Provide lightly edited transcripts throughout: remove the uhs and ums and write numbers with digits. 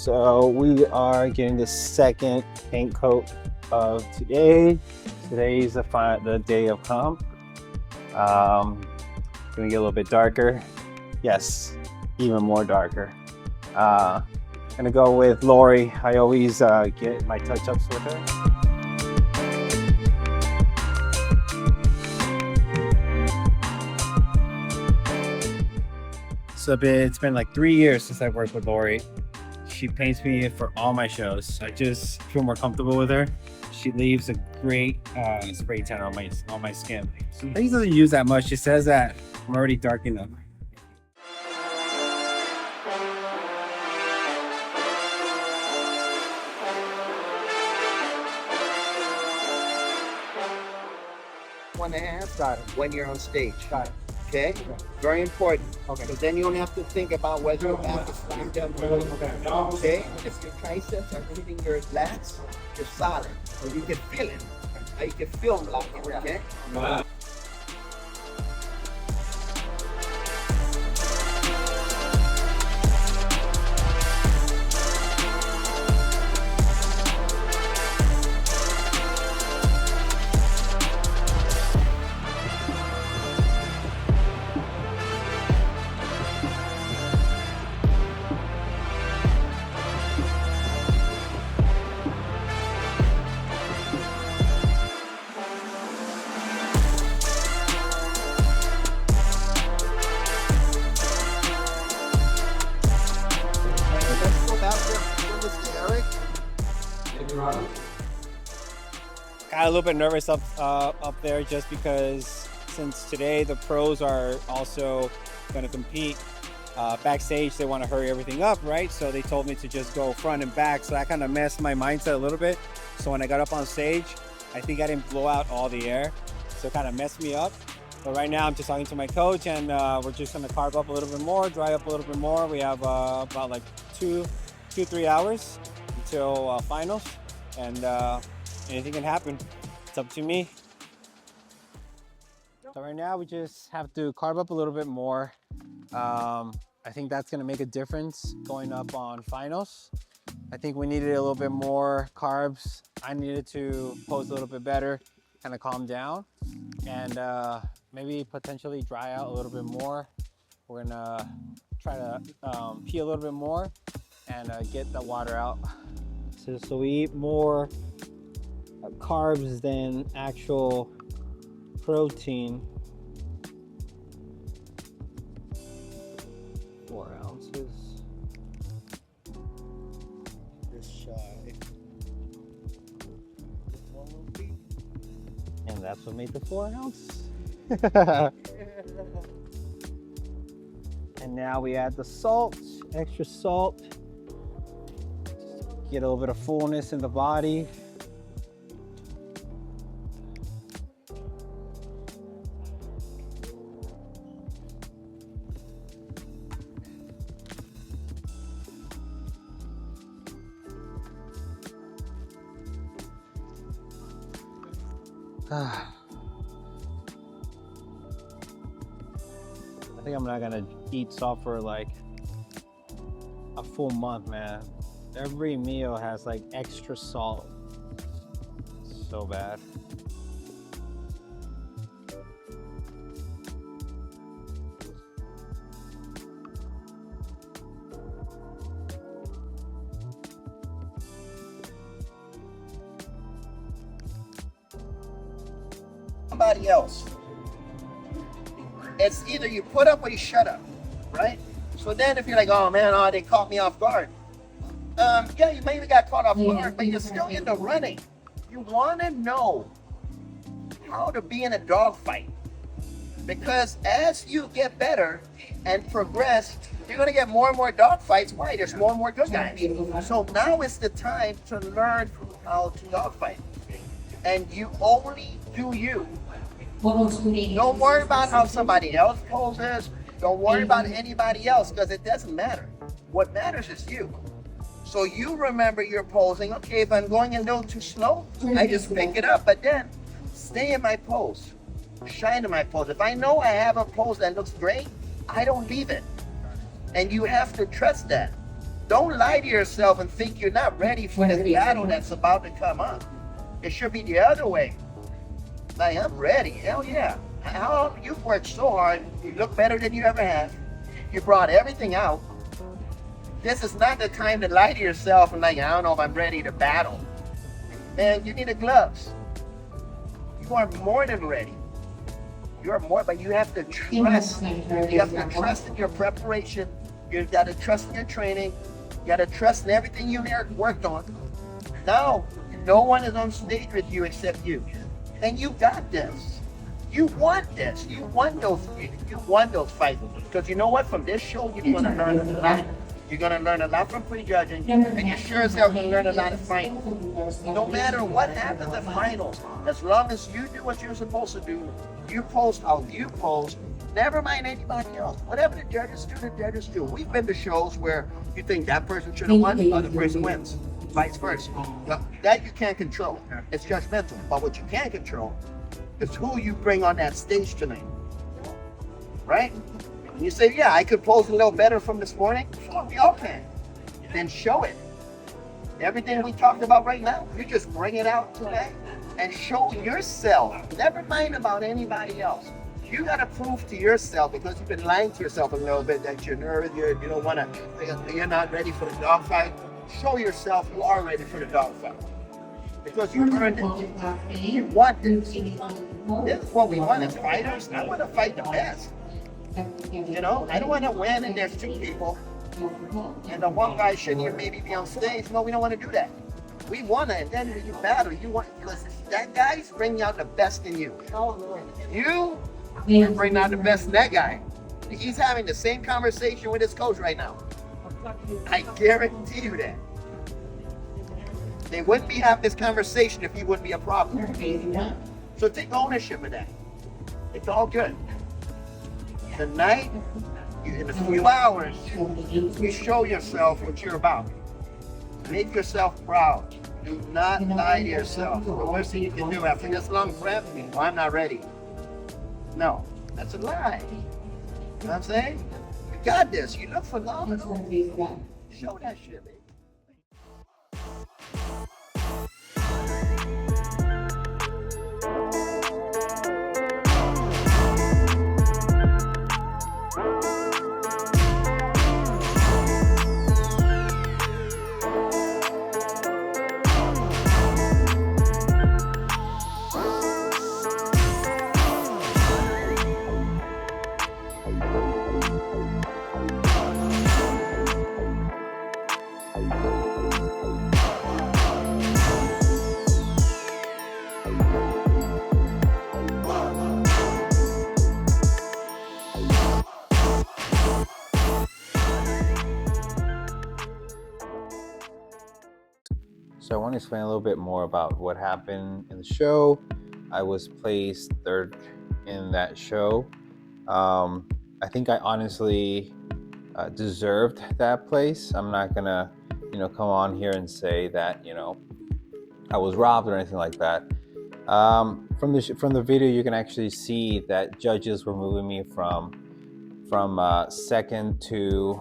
So we are getting the second paint coat of today. Today's the day of comp. Gonna get a little bit darker. Yes, even more darker. Gonna go with Lori. I always get my touch-ups with her. So it's been like 3 years since I worked with Lori. She paints me for all my shows. I just feel more comfortable with her. She leaves a great spray tan on my skin. She doesn't use that much. She says that I'm already dark enough. One and a half. Got it. When you're on stage. Got it. Okay? Very important. Okay. Because then you don't have to think about whether your back is slammed up or not. Okay? If your triceps are hitting your lats, you're solid. So you can feel it. You can feel them like it, okay? Let's go back to Mr. Eric. Got a little bit nervous up there just because since today the pros are also going to compete backstage. They want to hurry everything up, right? So they told me to just go front and back. So that kind of messed my mindset a little bit. So when I got up on stage, I think I didn't blow out all the air. So it kind of messed me up. But right now I'm just talking to my coach and we're just going to carb up a little bit more, dry up a little bit more. We have about like 3 hours until finals. And anything can happen. It's up to me. So right now we just have to carb up a little bit more. I think that's gonna make a difference going up on finals. I think we needed a little bit more carbs. I needed to pose a little bit better, kind of calm down, and maybe potentially dry out a little bit more. We're gonna try to pee a little bit more and get the water out. So we eat more carbs than actual protein. 4 ounces. Just shy. And that's what made the 4 ounce. And now we add the salt, extra salt. Get a little bit of fullness in the body. I think I'm not gonna eat salt for like a full month, man. Every meal has like extra salt. So bad. Somebody else. It's either you put up or you shut up, right? So then if you're like, oh man, they caught me off guard. Yeah, you maybe got caught off guard, but you're still in the running. You want to know how to be in a dogfight. Because as you get better and progress, you're going to get more and more dogfights. Why? There's more and more good guys. So now is the time to learn how to dogfight. And you only do you. Don't worry about how somebody else poses. Don't worry about anybody else because it doesn't matter. What matters is you. So you remember your posing. Okay, if I'm going a little too slow, I just pick it up. But then stay in my pose. Shine in my pose. If I know I have a pose that looks great, I don't leave it. And you have to trust that. Don't lie to yourself and think you're not ready for this battle that's about to come up. It should be the other way. Like, I'm ready. Hell yeah. You've worked so hard. You look better than you ever have. You brought everything out. This is not the time to lie to yourself and like, I don't know if I'm ready to battle. Man, you need the gloves. You are more than ready. You are more, but you have to trust. You have to trust in your preparation. You've got to trust in your training. You got to trust in everything you worked on. Now, no one is on stage with you except you. And you got this. You want this. You won those fights. Because you know what? From this show, you're going to learn a lot. You're going to learn a lot from prejudging, and you sure as hell going to learn a lot of finals. No matter what happens at finals, as long as you do what you're supposed to do, you post how you post, never mind anybody else. Whatever the judges do, the judges do. We've been to shows where you think that person should have won, the other person wins. Vice versa. That you can't control. It's judgmental. But what you can control is who you bring on that stage tonight. Right? And you say, yeah, I could pose a little better from this morning. Sure, we all can. Then show it. Everything we talked about right now, you just bring it out today and show yourself. Never mind about anybody else. You got to prove to yourself, because you've been lying to yourself a little bit, that you're nervous, you don't want to, you're not ready for the dogfight. Show yourself you are ready for the dogfight. Because you earned it. You want this. This is what we want as fighters. I want to fight the best. You know, I don't want to win and there's two people and the one guy shouldn't maybe be on stage. No, we don't want to do that. We want to, and then when you battle, you want, because that guy's bringing out the best in you. You bring out the best in that guy. He's having the same conversation with his coach right now. I guarantee you that. They wouldn't be having this conversation if he wouldn't be a problem. So take ownership of that. It's all good. Tonight, in a few hours, you show yourself what you're about. Make yourself proud. Do not lie to yourself. The worst thing you can do after this long prep, well, I'm not ready. No, that's a lie. You know what I'm saying? You got this. You look phenomenal. Show that shit, baby. So I want to explain a little bit more about what happened in the show. I was placed third in that show. I think I honestly deserved that place. I'm not gonna, come on here and say that, I was robbed or anything like that. From the video, you can actually see that judges were moving me from second to,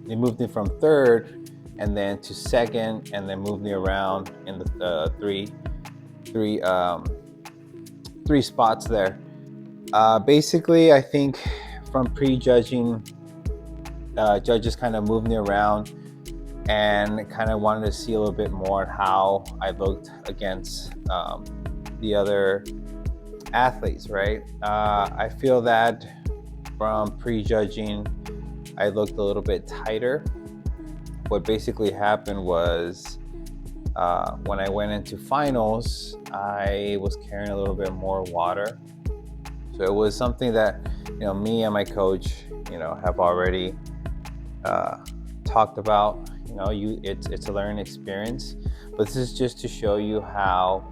they moved me from third and then to second, and then moved me around in the three spots there. Basically, I think from prejudging, judges kind of moved me around and kind of wanted to see a little bit more how I looked against the other athletes, right? I feel that from prejudging, I looked a little bit tighter. What basically happened was when I went into finals, I was carrying a little bit more water. So it was something that, me and my coach, have already talked about. It's a learning experience, but this is just to show you how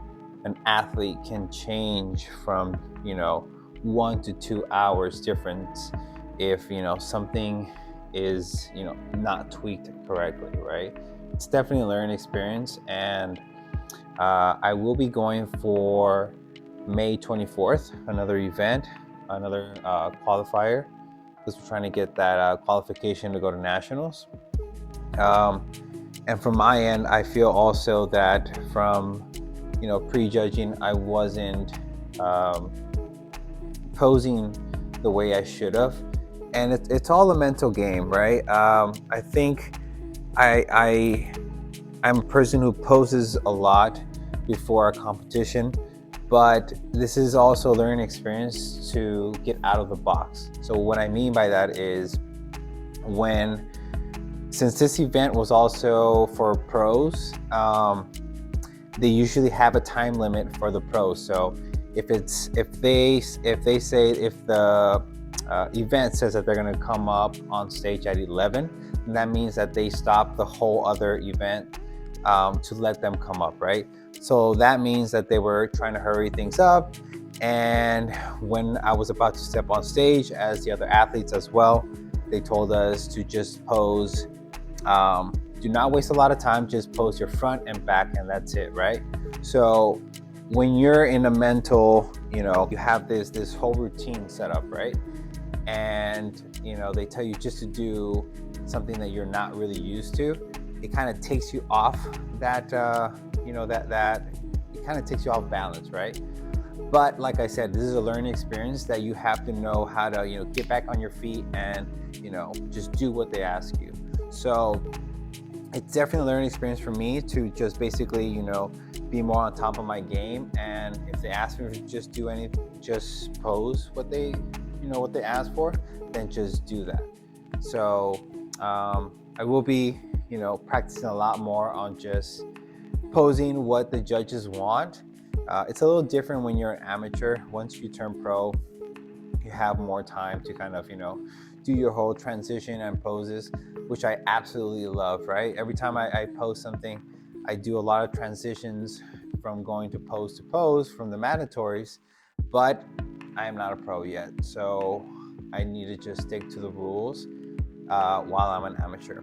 an athlete can change from, 1 to 2 hours difference if, something is, not tweaked correctly, right? It's definitely a learning experience, and I will be going for May 24th, another event, another qualifier, because we're trying to get that qualification to go to nationals. And from my end, I feel also that from, prejudging, I wasn't posing the way I should have. And it's all a mental game, right? I think I'm a person who poses a lot before a competition, but this is also a learning experience to get out of the box. So what I mean by that is since this event was also for pros, they usually have a time limit for the pros. So if the event says that they're going to come up on stage at 11, then that means that they stop the whole other event to let them come up, right? So that means that they were trying to hurry things up. And when I was about to step on stage, as the other athletes as well, they told us to just pose. Do not waste a lot of time, just pose your front and back, and that's it, right? So when you're in a mental, you have this whole routine set up, right? And they tell you just to do something that you're not really used to. It kind of takes you off that it kind of takes you off balance, right? But like I said, this is a learning experience that you have to know how to get back on your feet and just do what they ask you. So it's definitely a learning experience for me to just basically be more on top of my game. And if they ask me to just do anything, just pose what they what they ask for, then just do that. So I will be practicing a lot more on just posing what the judges want. It's a little different when you're an amateur. Once you turn pro, you have more time to kind of do your whole transition and poses, which I absolutely love, right? Every time I post something, I do a lot of transitions from going to pose from the mandatories, but I am not a pro yet, so I need to just stick to the rules while I'm an amateur.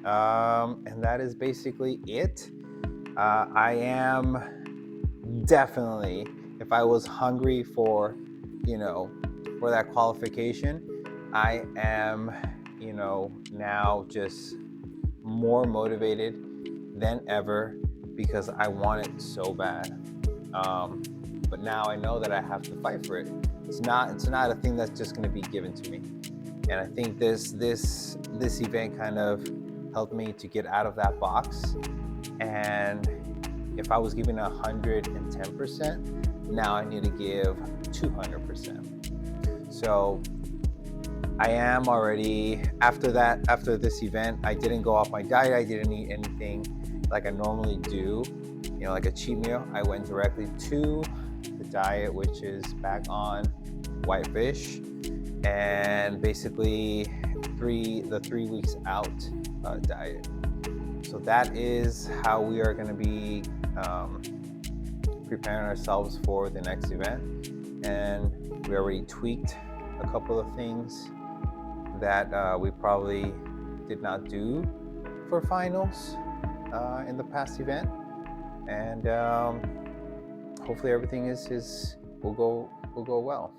And that is basically it. I am definitely, if I was hungry for that qualification, I am now just more motivated than ever because I want it so bad. But now I know that I have to fight for it. It's not a thing that's just going to be given to me. And I think this event kind of helped me to get out of that box. And if I was giving 110%, now I need to give 200%. So I am already, after this event, I didn't go off my diet. I didn't eat anything like I normally do, like a cheat meal. I went directly to the diet, which is back on white fish, and basically the 3 weeks out diet. So that is how we are going to be preparing ourselves for the next event. And we already tweaked a couple of things that we probably did not do for finals in the past event. And hopefully everything will go well.